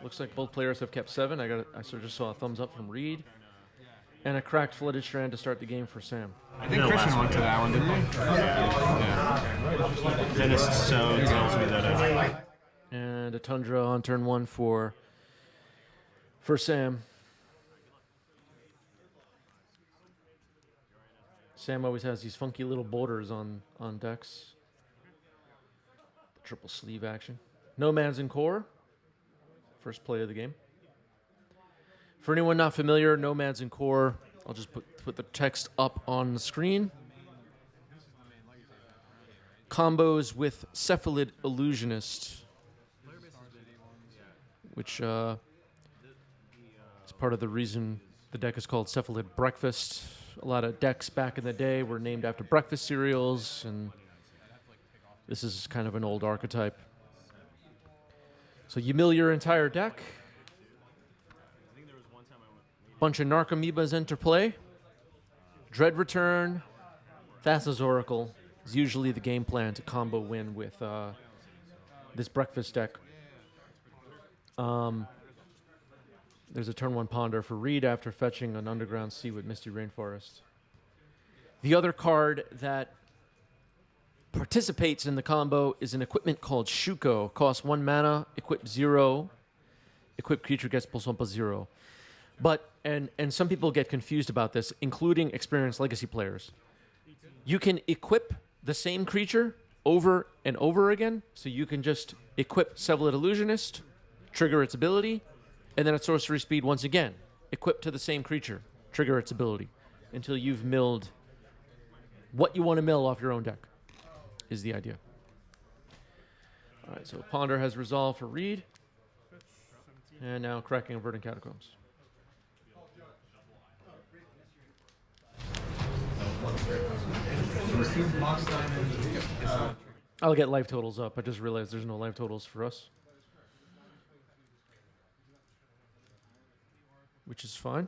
Looks like both players have kept 7. I sort of just saw a thumbs up from Reid. And a cracked flooded strand to start the game for Sam. I think Christian went to that one, didn't he? Yeah. Dennis so tells me that And a Tundra on turn 1 for Sam. Sam always has these funky little borders on decks. The triple sleeve action. Nomads and Core. First play of the game. For anyone not familiar, Nomads and Core, I'll just put the text up on the screen. Combos with Cephalid Illusionist, which is part of the reason the deck is called Cephalid Breakfast. A lot of decks back in the day were named after breakfast cereals, and this is kind of an old archetype. So you mill your entire deck. Bunch of Narcomoebas enter play. Dread Return, Thassa's Oracle is usually the game plan to combo win with this breakfast deck. There's a turn 1 Ponder for Reid after fetching an Underground Sea with Misty Rainforest. The other card that participates in the combo is an equipment called Shuko. Costs 1 mana, equip 0. Equipped creature gets +1/+0. 0. But, and some people get confused about this, including experienced Legacy players. You can equip the same creature over and over again, so you can just equip Cephalid Illusionist, trigger its ability, and then at sorcery speed once again, equip to the same creature, trigger its ability, until you've milled what you want to mill off your own deck, is the idea. All right, so Ponder has resolved for Reid, and now cracking Verdant Catacombs. I'll get life totals up. I just realized there's no life totals for us, which is fine.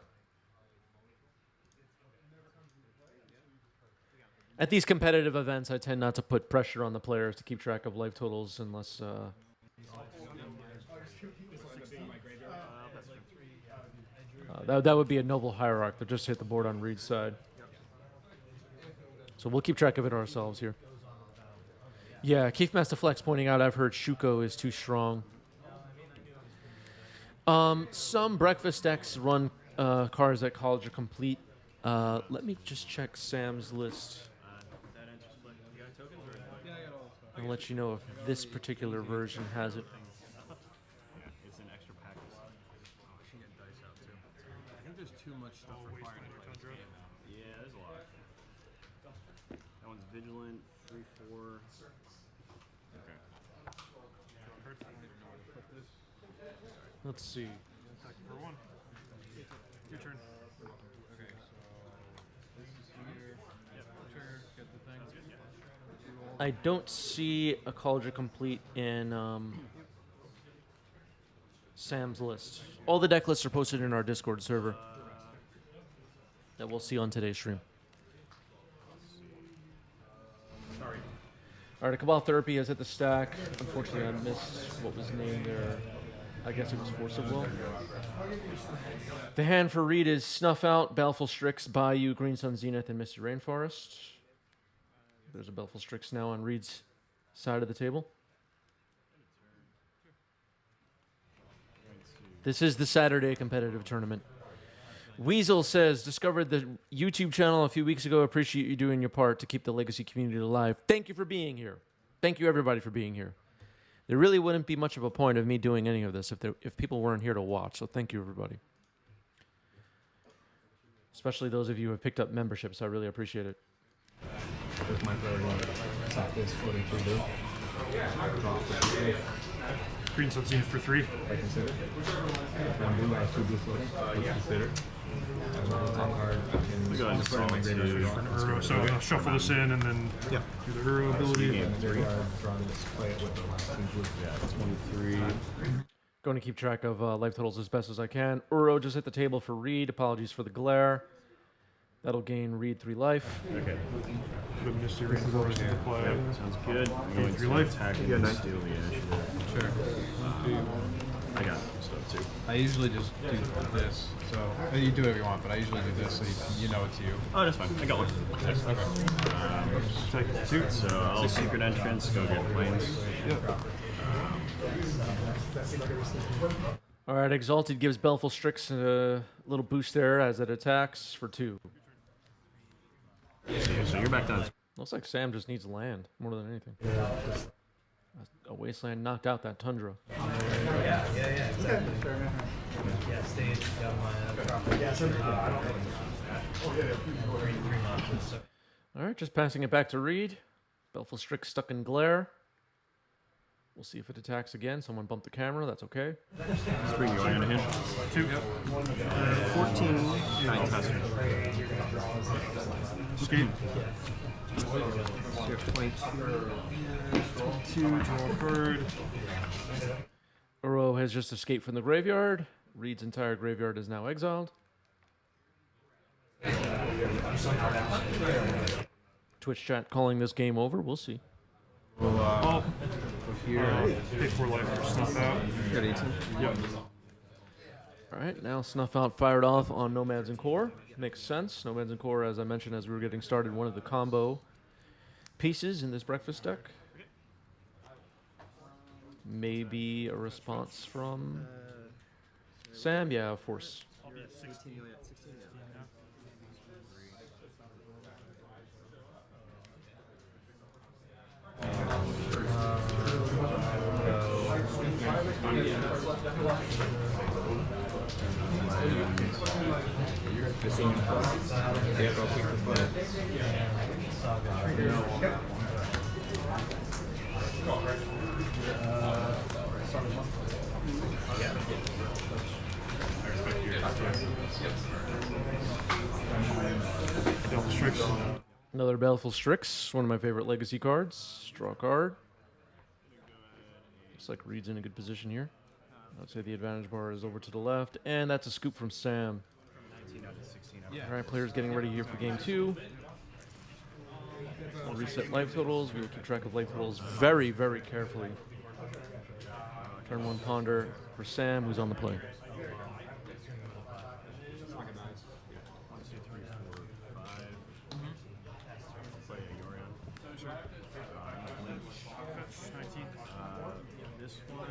At these competitive events, I tend not to put pressure on the players to keep track of life totals unless... that would be a noble hierarch that just hit the board on Reid's side. So we'll keep track of it ourselves here. Yeah, Keith Master Flex pointing out I've heard Shuko is too strong. Some breakfast decks run cards that College are complete. Let me just check Sam's list. I'll let you know if this particular version has it. it's an extra pack. I think there's too much stuff required. Yeah, there's a lot. That one's Vigilant, 3/4. Okay. Let's see. For 1. Your turn. Okay, so this is here. Trigger, get the thing. I don't see a College complete in Sam's list. All the deck lists are posted in our Discord server that we'll see on today's stream. Sorry. All right, Cabal Therapy has hit the stack. Unfortunately, I missed what was named there. I guess it was Force of Will. The hand for Reid is Snuff Out, Baleful Strix, Bayou, Green Sun Zenith, and Misty Rainforest. There's a Baleful Strix now on Reid's side of the table. This is the Saturday competitive tournament. Weasel says, discovered the YouTube channel a few weeks ago. Appreciate you doing your part to keep the Legacy community alive. Thank you for being here. Thank you, everybody, for being here. There really wouldn't be much of a point of me doing any of this if people weren't here to watch. So thank you, everybody. Especially those of you who have picked up memberships. I really appreciate it. With my priority, top this 42 Green Sun Zenith for 3. I consider. One blue, I have 2 blue floating. Let's consider. I will top card. We go ahead and put it in my solve graveyard. So we'll shuffle this in and then do the Uro ability. And then draw this, play it with the last 2 blue. Yeah, 23. Going to keep track of life totals as best as I can. Uro just hit the table for Reid. Apologies for the glare. That'll gain Reid 3 life. Okay. The Misty Rainforest into play. Sounds good. I'm going 3 to life. attack and steal the edge. Sure. I got some stuff. I usually just do this. So you do whatever you want, but I usually do this so you know it's you. Oh, that's fine. I got one. Nice. Okay. Take 2, so I'll secret entrance, go get planes. Yep. All right, Exalted gives Baleful Strix a little boost there as it attacks for 2. So you're back down. Looks like Sam just needs land more than anything. A wasteland knocked out that tundra. Yeah, exactly. Yeah, stage, got All right, just passing it back to Reid. Baleful Strix stuck in glare. We'll see if it attacks again. Someone bumped the camera. That's okay. Let's bring you on in here. 2. 14. 9 passer. Skate. 22, draw a card. Uro has just escaped from the graveyard. Reid's entire graveyard is now exiled. Twitch chat calling this game over. We'll see. Well, here. Pay 4 life for Snuff Out. Got 18. Yep. All right, now Snuff Out fired off on Nomads and Core. Makes sense. Nomads and Core, as I mentioned as we were getting started, one of the combo pieces in this breakfast deck. Maybe a response from Sam? Yeah, of course. I'll be at 16. Another Baleful Strix, one of my favorite legacy cards. Draw a card. Looks like Reid's in a good position here. I'd say the advantage bar is over to the left, and that's a scoop from Sam. All right, players getting ready here for game 2. We'll reset life totals. We will keep track of life totals very, very carefully. Turn 1 ponder for Sam, who's on the play. This one.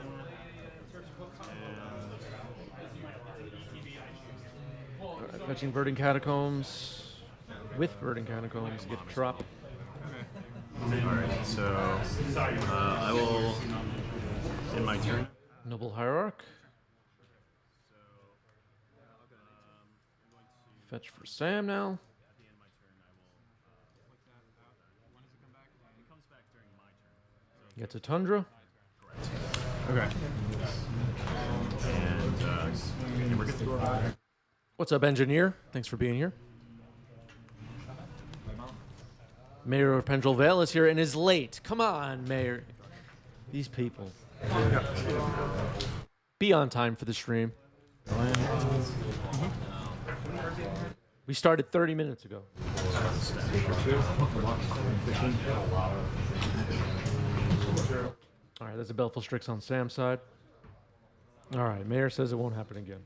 All right, fetching Verdant Catacombs. With Verdant Catacombs, get a drop. Alright, so I will end my turn. Noble Hierarch. Fetch for Sam now. Gets a Tundra. Okay. And we're good to go. What's up, Engineer? Thanks for being here. Mayor of Pendrell Vale is here and is late. Come on, Mayor. These people. Be on time for the stream. We started 30 minutes ago. All right, there's a Baleful Strix on Sam's side. All right, Mayor says it won't happen again.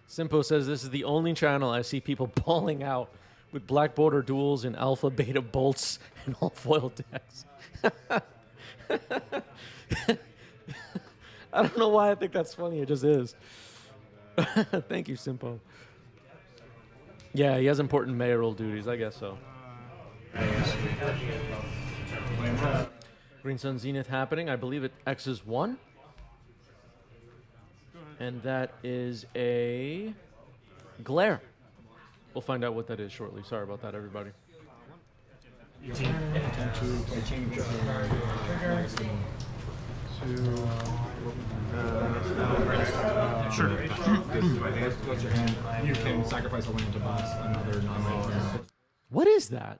Simpo says this is the only channel I see people balling out with black border duels and alpha beta bolts and all foil decks. I don't know why I think that's funny. It just is. Thank you, Simpo. Yeah, he has important mayoral duties. I guess so. Green Sun Zenith happening. I believe it X's 1. And that is a glare. We'll find out what that is shortly. Sorry about that, everybody. Sure. Close your hand. You can sacrifice a land to boss another non-land. What is that?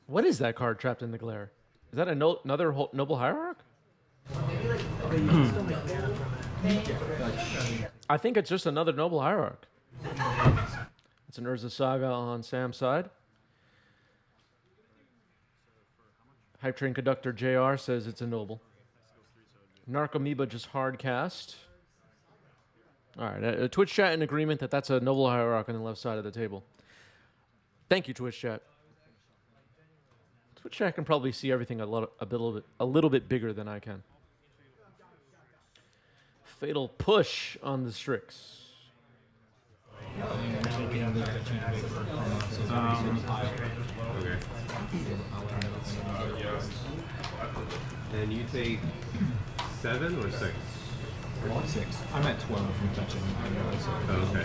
What is that card trapped in the glare? Is that another Noble Hierarch? I think it's just another Noble Hierarch. It's an Urza Saga on Sam's side. Hype Train Conductor JR says it's a noble. Narcomoeba just hard cast. All right, Twitch chat in agreement that that's a noble hierarch on the left side of the table. Thank you, Twitch chat. Twitch chat can probably see everything a little bit bigger than I can. Fatal push on the Strix. Okay. And you take 7 or 6? 6. I'm at 12 from touching. Okay.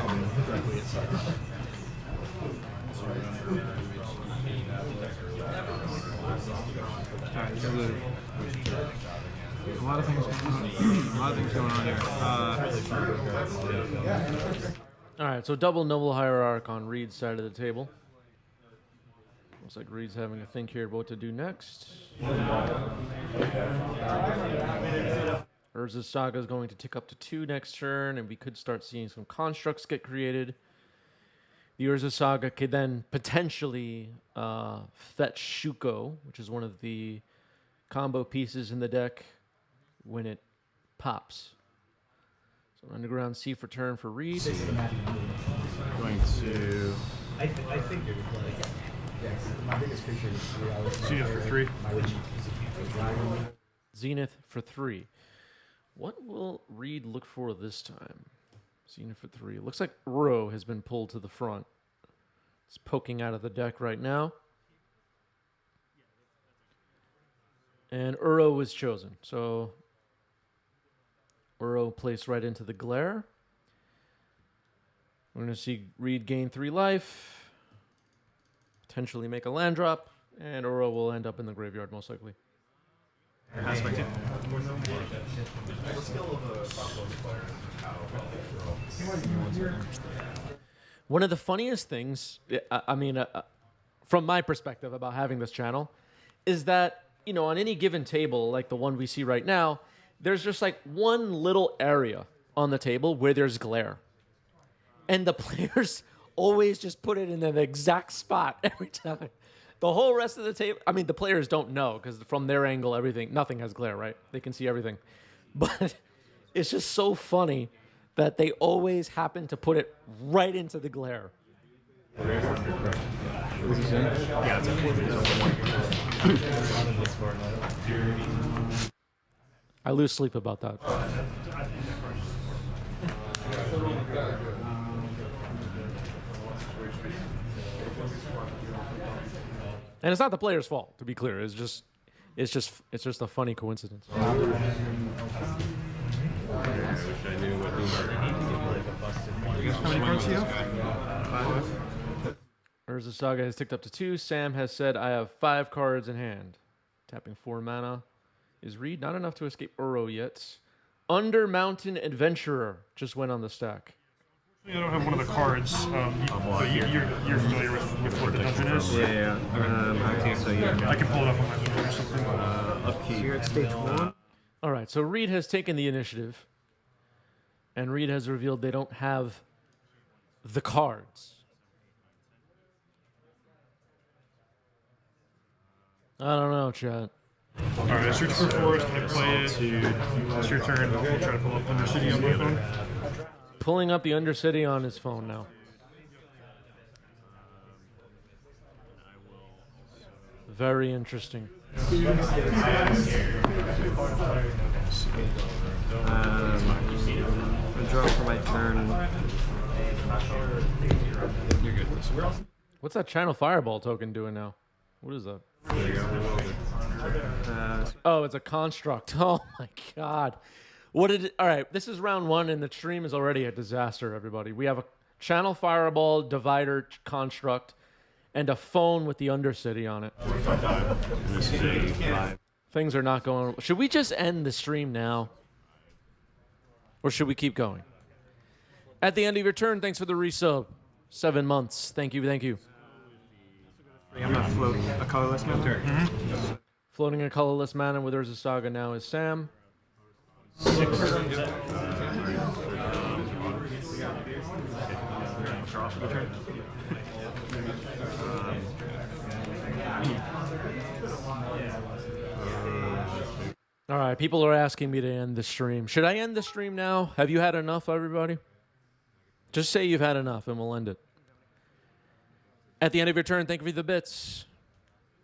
A lot of things going on here. All right, so double noble hierarch on Reid's side of the table. Looks like Reid's having a think here about what to do next. Urza's Saga is going to tick up to 2 next turn, and we could start seeing some constructs get created. The Urza Saga could then potentially fetch Shuko, which is one of the combo pieces in the deck when it pops. So Underground Sea for turn for Reid. Going to. I think you're playing. My biggest creature is 3. Zenith for 3. Zenith for 3. What will Reid look for this time? Zenith for 3. Looks like Uro has been pulled to the front. It's poking out of the deck right now. And Uro was chosen. So Uro placed right into the glare. We're going to see Reid gain 3 life. Potentially make a land drop. And Uro will end up in the graveyard most likely. Aspect. One of the funniest things, from my perspective about having this channel, is that, you know, on any given table, like the one we see right now, there's just like one little area on the table where there's glare. And the players always just put it in the exact spot every time. The whole rest of the table, I mean, the players don't know because from their angle, nothing has glare, right? They can see everything. But it's just so funny that they always happen to put it right into the glare. I lose sleep about that. And it's not the player's fault, to be clear. It's just a funny coincidence. I wish I knew what How many cards do you have? 5. Urza Saga has ticked up to 2. Sam has said, I have 5 cards in hand. Tapping 4 mana. Is Reid not enough to escape Uro yet? Under Mountain Adventurer just went on the stack. I don't have one of the cards, but you're familiar with what the dungeon is? Yeah. I can pull it up on my phone or something. Upkeep. So you're at stage 1. All right, so Reid has taken the initiative. And Reid has revealed they don't have the cards. I don't know, chat. Alright, I search for forest, I play it. It's your turn. I'll try to pull up Undercity on my phone. Pulling up the Undercity on his phone now. Very interesting. I draw for my turn. You're good. What's that Channel Fireball token doing now? What is that? Oh, it's a construct. Oh my god. What did it, all right, this is round 1 and the stream is already a disaster, everybody. We have a Channel Fireball divider construct and a phone with the Undercity on it. Things are not going. Should we just end the stream now? Or should we keep going? At the end of your turn, thanks for the resub. 7 months. Thank you, thank you. I'm gonna float a colorless mana. Floating a colorless mana with Urza Saga now is Sam. All right, people are asking me to end the stream. Should I end the stream now? Have you had enough, everybody? Just say you've had enough, and we'll end it. At the end of your turn, thank you for the bits.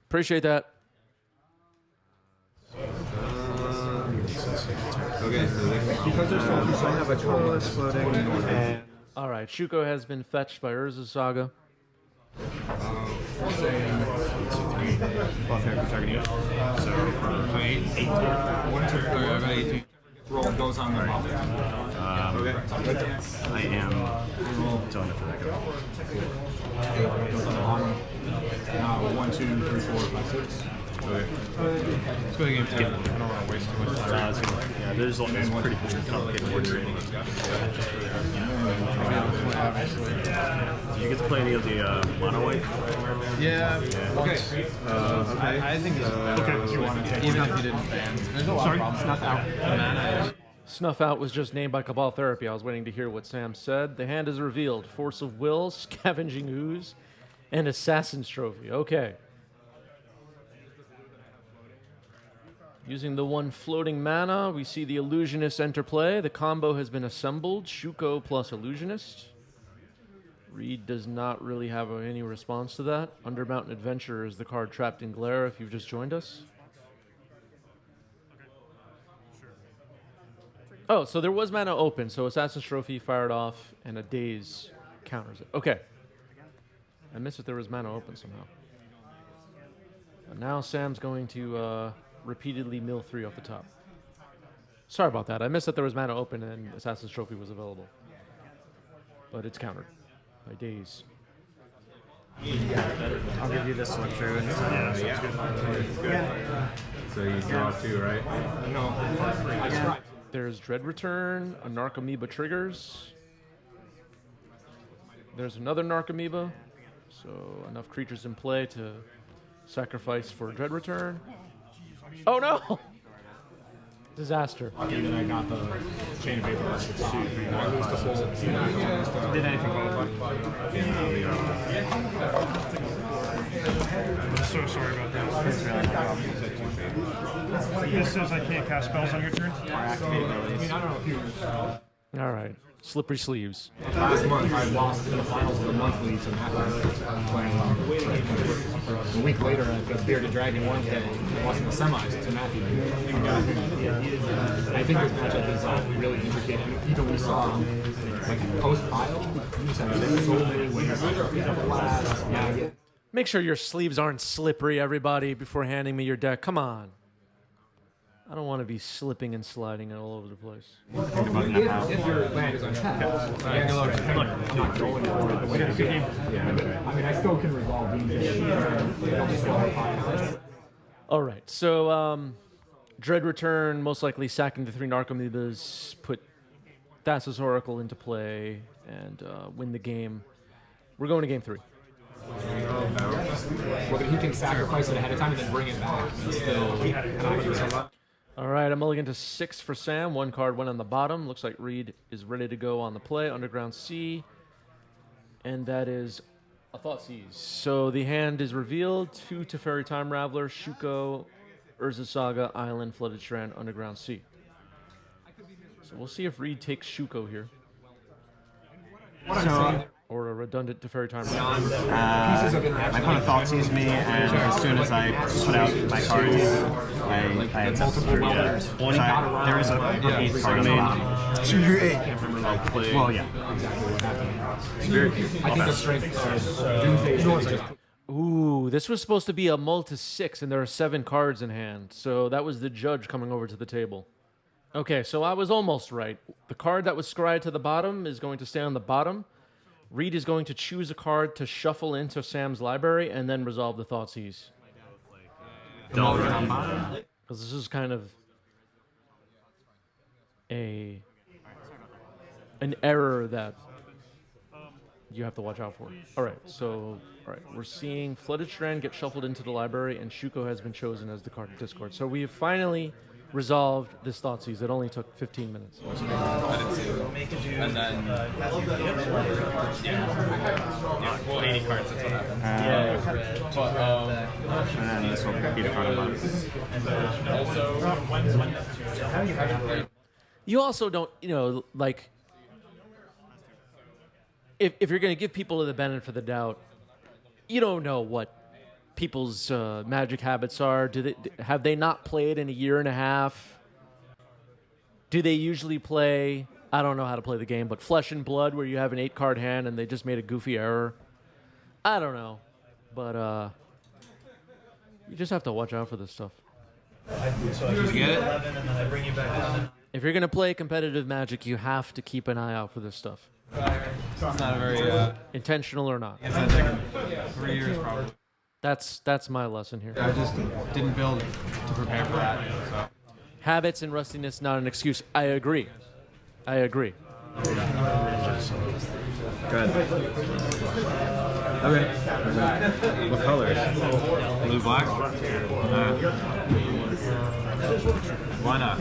Appreciate that. Okay, so Because there's so I have a total that's floating, and All right, Shuko has been fetched by Urza's Saga. buff every target you. So for 18. 1, 2, 3, I got 18. Roll goes on the bottom. I am telling it for that guy. Goes on the bottom. 1, 2, 3, 4, 5, 6. okay. Let's go to game 10. I don't want to waste too much time. Yeah, there's pretty complicated board trading. Do you get to play any of the mono white? Yeah. Okay. Okay. I think it's okay if you want to. Even if you didn't ban. There's a lot of problems. Snuff out. The mana. Snuff Out was just named by Cabal Therapy. I was waiting to hear what Sam said. The hand is revealed. Force of Will, Scavenging Ooze, and Assassin's Trophy. Okay. Using the one floating mana, we see the Illusionist enter play. The combo has been assembled. Shuko plus Illusionist. Reid does not really have any response to that. Undermountain Adventure is the card trapped in Glare if you've just joined us. Oh, so there was mana open, so Assassin's Trophy fired off, and a Daze counters it. Okay. I missed that there was mana open somehow. And now Sam's going to repeatedly mill 3 off the top. Sorry about that. I missed that there was mana open and Assassin's Trophy was available. But it's countered by Daze. I'll give you this one, true. So you draw 2, right? There's Dread Return, a Narcomoeba triggers. There's another Narcomoeba. So enough creatures in play to sacrifice for Dread Return. Oh no! Disaster. And then I got the chain of paper left with 2, 3, 4, 5, 6, 7. Did anything qualify? I'm so sorry about that. This says I can't cast spells on your turn. All right. Slippery sleeves. Last month, I lost in the finals of the monthly to Matt playing a week later at the Bearded Dragon Wednesday. I lost in the semis to Matthew. I think this matchup is really intricate. Even we saw like post pile, you just have so many ways to pick up last. Yeah. Make sure your sleeves aren't slippery, everybody, before handing me your deck. Come on. I don't want to be slipping and sliding all over the place. If your land is untapped, I'm not going for it the way I did. I mean, I still can resolve these. All right. So, Dread Return, most likely sacking the 3 Narcomoebas, put Thassa's Oracle into play, and win the game. We're going to game 3. Well, but he can sacrifice it ahead of time and then bring it back. All right, I'm mulligan to 6 for Sam. 1 card went on the bottom. Looks like Reid is ready to go on the play. Underground Sea. And that is a Thoughtseize. So the hand is revealed. 2 Teferi Time Raveler, Shuko, Urza's Saga, Island, Flooded Strand, Underground Sea. So we'll see if Reid takes Shuko here. Or a redundant Teferi Time Raveler. My opponent Thoughtseize me, and as soon as I put out my cards, I had multiple welders. There is a 8 card on the bottom. So you're 8. Well, yeah. Exactly. I think the strength Doomsday. Ooh, this was supposed to be a mull to 6, and there are 7 cards in hand. So that was the judge coming over to the table. Okay, so I was almost right. The card that was scryed to the bottom is going to stay on the bottom. Reid is going to choose a card to shuffle into Sam's library and then resolve the Thoughtseize. Because this is kind of an error that you have to watch out for. All right, we're seeing Flooded Strand get shuffled into the library, and Shuko has been chosen as the card to discard. So we have finally resolved this Thoughtseize. It only took 15 minutes. I didn't see it. And then, well, 80 cards, that's what happened. But, And then this will be the front of mine. You also don't, like, if you're going to give people the benefit of the doubt, you don't know what people's magic habits are. Have they not played in a year and a half? Do they usually play? I don't know how to play the game, but Flesh and Blood, where you have an 8-card hand and they just made a goofy error. I don't know, but you just have to watch out for this stuff. Did you get it? If you're gonna play competitive Magic, you have to keep an eye out for this stuff, It's not a very, intentional or not. it's gonna take 3 years probably. That's my lesson here. I just didn't build to prepare for that, so. Habits and rustiness, not an excuse. I agree. Good. Okay. What colors? Blue, black? Why not?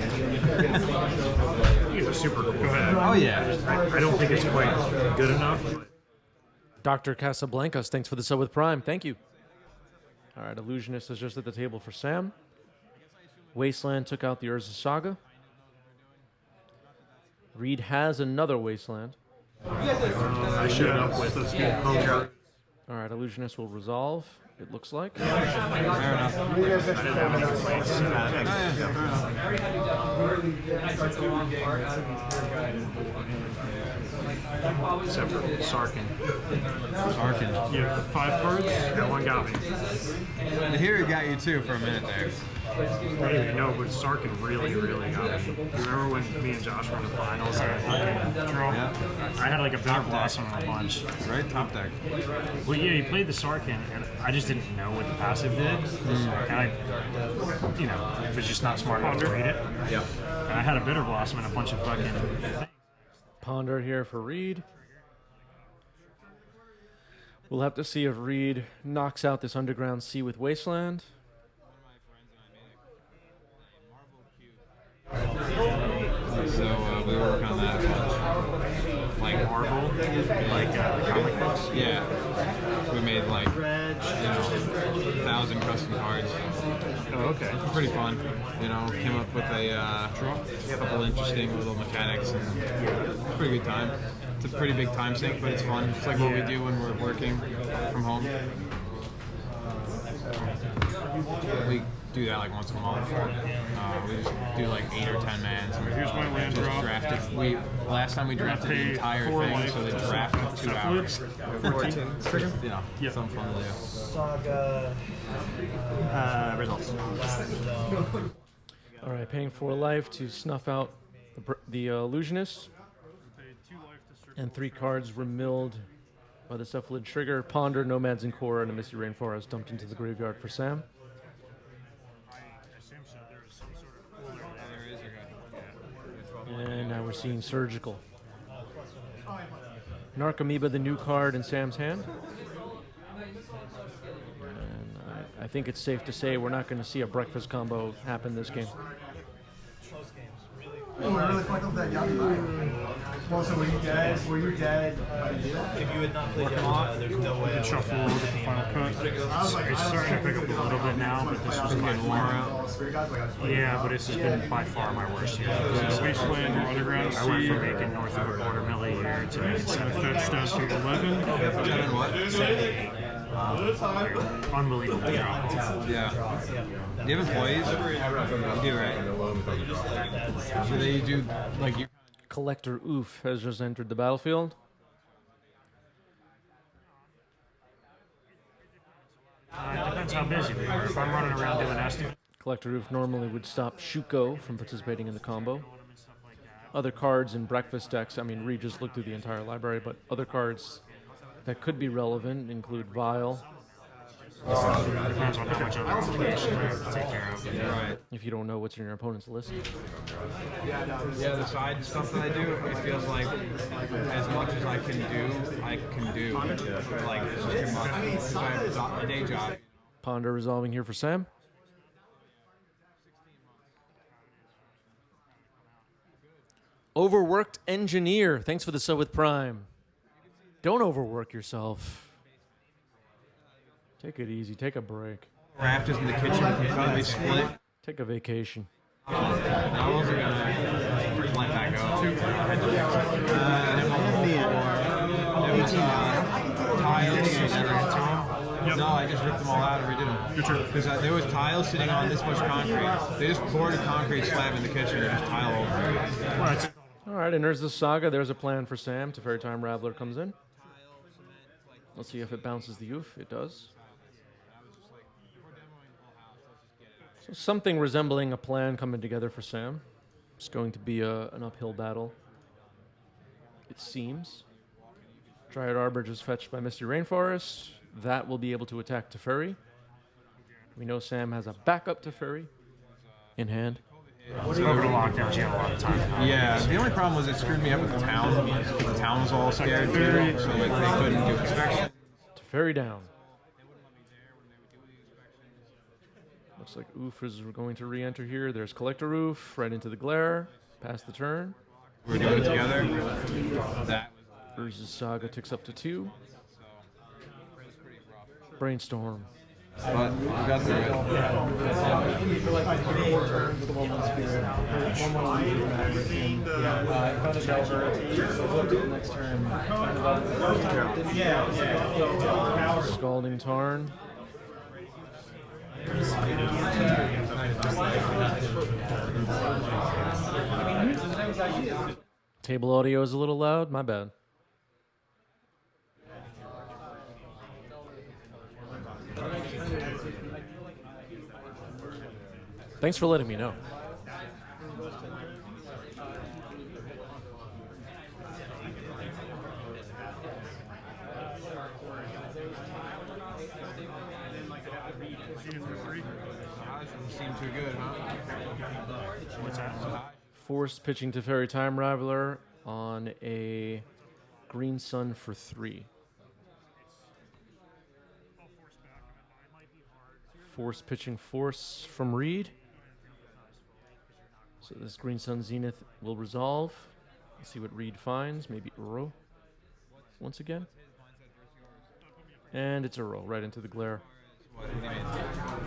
It's super cool. Go ahead. Oh, yeah. I don't think it's quite good enough. Dr. Casablancas, thanks for the sub with Prime. Thank you. All right, Illusionist is just at the table for Sam. Wasteland took out the Urza Saga. Reid has another Wasteland. I showed up with a small poker. All right, Illusionist will resolve, it looks like. Fair enough. I didn't have any complaints. Except for Sarkin. Sarkin. You have 5 cards, that one got me. Here it got you too for a minute there. No, but Sarkin really, really got me. You remember when me and Josh were in the finals and I fucking draw? Yeah. I had like a Bitter Blossom on a bunch. Right? Top deck. Well, yeah, he played the Sarkin, and I just didn't know what the passive did. And I, was just not smart enough to read it. Yep. And I had a Bitter Blossom and a bunch of fucking. Ponder here for Reid. We'll have to see if Reid knocks out this Underground Sea with Wasteland. So we were working on that a bunch. Like Marvel, like the comic books. Yeah. We made like 1,000 custom cards. Oh, okay. Pretty fun. Came up with a couple interesting little mechanics and pretty good time. It's a pretty big time sink, but it's fun. It's like what we do when we're working from home. We do that like once a month. We just do like 8 or 10 mans. And Here's my land just drop. drafted. Last time we drafted the entire thing, so the draft took 2 hours. 14. Yeah, something fun to do. Saga. Results. All right, paying 4 life to snuff out the Illusionist. And 3 cards were milled by the Cephalid trigger. Ponder, Nomads and Core, and a Misty Rainforest dumped into the graveyard for Sam. And now we're seeing Surgical. Narcomoeba, the new card in Sam's hand. And I think it's safe to say we're not going to see a breakfast combo happen this game. Oh, I really fucked up that Yami. Well, so were you dead? Were you dead? If you had not played Yamaha, there's no way I would Shuffle, look at the final cut. It's starting to pick up a little bit now, but this was by far. Yeah, but this has been by far my worst year. Wasteland or Underground Sea. I went from making north of a quarter mil a year to making 7 fetch down to 11. 10 what? 78. Unbelievable drop. Yeah. Do you have employees? You do, right? Do they do, like, you? Collector Oof has just entered the battlefield. Depends how busy we are. If I'm running around doing estimates. Collector Oof normally would stop Shuko from participating in the combo. Other cards in breakfast decks, I mean, Reid just looked through the entire library, but other cards that could be relevant include Vile. Depends on how much other information I have to take care of. Right. If you don't know what's in your opponent's list. Yeah, the side stuff that I do, it feels like as much as I can do. Like, it's just too much. Because I have a day job. Ponder resolving here for Sam. Overworked engineer. Thanks for the sub with Prime. Don't overwork yourself. Take it easy. Take a break. Rafters in the kitchen completely split. Take a vacation. I wasn't gonna let that go. It was tiles. No, I just ripped them all out and redid them. Because there was tiles sitting on this much concrete. They just poured a concrete slab in the kitchen and just tile over it. All right, and there's the saga. There's a plan for Sam. Teferi Time Raveler comes in. Let's see if it bounces the oof. It does. So something resembling a plan coming together for Sam. It's going to be an uphill battle, it seems. Dryad Arbor just fetched by Misty Rainforest. That will be able to attack Teferi. We know Sam has a backup Teferi in hand. Over the lockdowns, you have a lot of time. Yeah, the only problem was it screwed me up with the town. The town was all scared too, so like they couldn't do inspection. Teferi down. Looks like Oof is going to re-enter here. There's Collector Oof, right into the glare, past the turn. We're doing it together. That Urza's Saga ticks up to 2. Brainstorm. but we got through it. Scalding Tarn. Table audio is a little loud. My bad. Thanks for letting me know. Doesn't seem too good, huh? What's that? Forced pitching to Fairy Time Raveler on a Green Sun for 3. Force pitching Force from Reid. So this Green Sun Zenith will resolve. Let's see what Reid finds. Maybe Uro once again. And it's Uro right into the glare.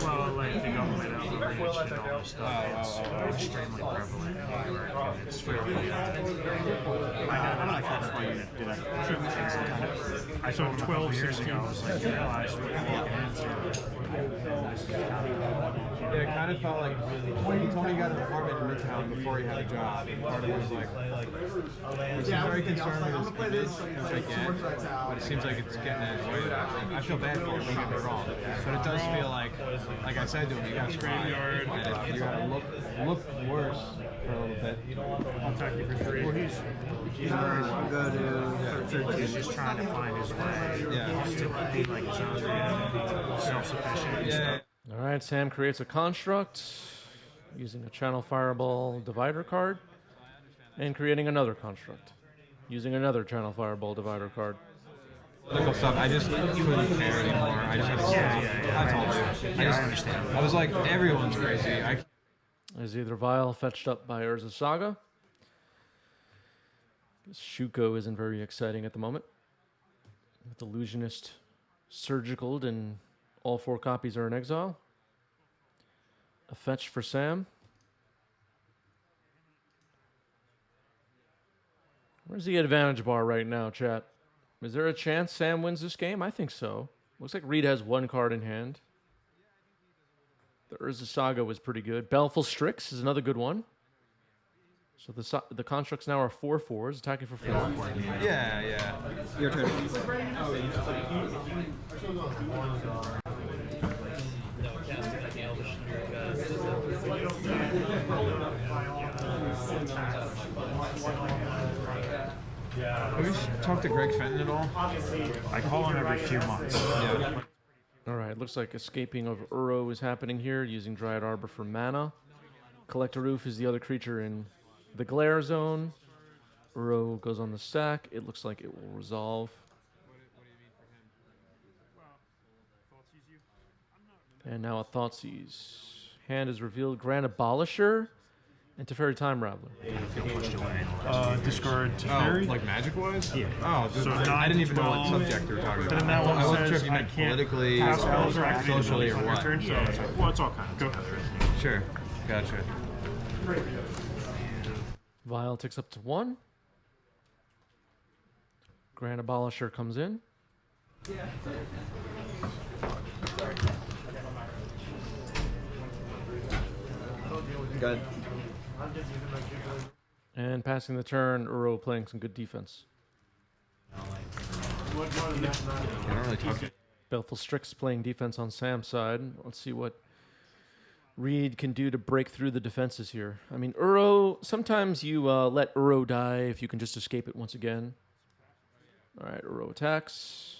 Well, like the government outreach and all this stuff, it's extremely prevalent. And it's really, I saw 12 years ago, I was like, you realize what you're walking into. Yeah, it kind of felt like when he told me he got an apartment in Midtown before he had a job. And part of it was like, which is very conservative, which I get, but it seems like it's getting at it. I feel bad for him, don't get me wrong, but it does feel like I said to him, you gotta scry, and you gotta look worse for a little bit. I'll take you for 3. Well, he's very well. He's just trying to find his way. Yeah. He's still being like his own self-sufficient. Yeah. All right, Sam creates a construct using a Channel Fireball divider card and creating another construct using another Channel Fireball divider card. Political stuff, I just couldn't care anymore. I just had to stop. I understand. I was like, everyone's crazy. Is either Vial fetched up by Urza Saga. Shuko isn't very exciting at the moment. With Illusionist surgicaled and all 4 copies are in exile. A fetch for Sam. Where's the advantage bar right now, chat? Is there a chance Sam wins this game? I think so. Looks like Reid has 1 card in hand. The Urza Saga was pretty good. Baleful Strix is another good one. So the constructs now are 4/4s, attacking for 4. Yeah. Your turn. Have you talked to Greg Fenton at all? I call him every few months. Yeah. All right, looks like escaping of Uro is happening here, using Dryad Arbor for mana. Collector Roof is the other creature in the glare zone. Uro goes on the stack. It looks like it will resolve. And now a Thoughtseize. Hand is revealed. Grand Abolisher And Teferi Time Raveler. Discard Teferi. Like magic-wise? Yeah. Oh, So I didn't even know what 9 to 12. subject you were talking about. But then that one I wasn't sure says if you I meant can't politically, cast spells or or activate socially, or abilities on your what. turn, so it's like, well, it's all kinds of interesting. Sure. Gotcha. Vial ticks up to 1. Grand Abolisher comes in. Good. And passing the turn, Uro playing some good defense. I don't really talk to Baleful Strix playing defense on Sam's side. Let's see what Reid can do to break through the defenses here. I mean, Uro, sometimes you let Uro die if you can just escape it once again. All right, Uro attacks.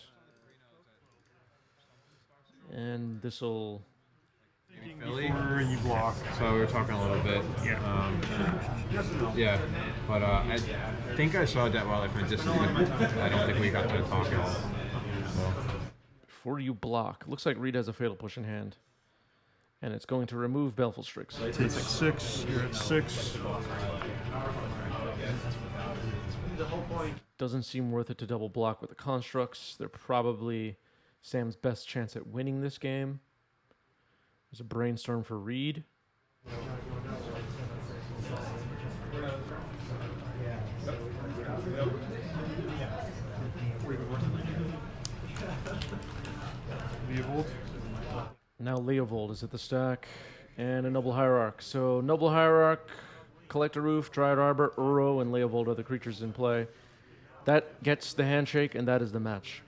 And this will... Philly. Or you block. So we were talking a little bit. Yeah. Yeah, but I think I saw Dead Wildlife from a distance, but I don't think we got to talk at all. So. Before you block. Looks like Reid has a Fatal Push in hand. And it's going to remove Baleful Strix. Take 6. You're at 6. Doesn't seem worth it to double block with the constructs. They're probably Sam's best chance at winning this game. There's a brainstorm for Reid. Leovold. Now Leovold is at the stack. And a Noble Hierarch. So Noble Hierarch, Collector Roof, Dryad Arbor, Uro, and Leovold are the creatures in play. That gets the handshake, and that is the match.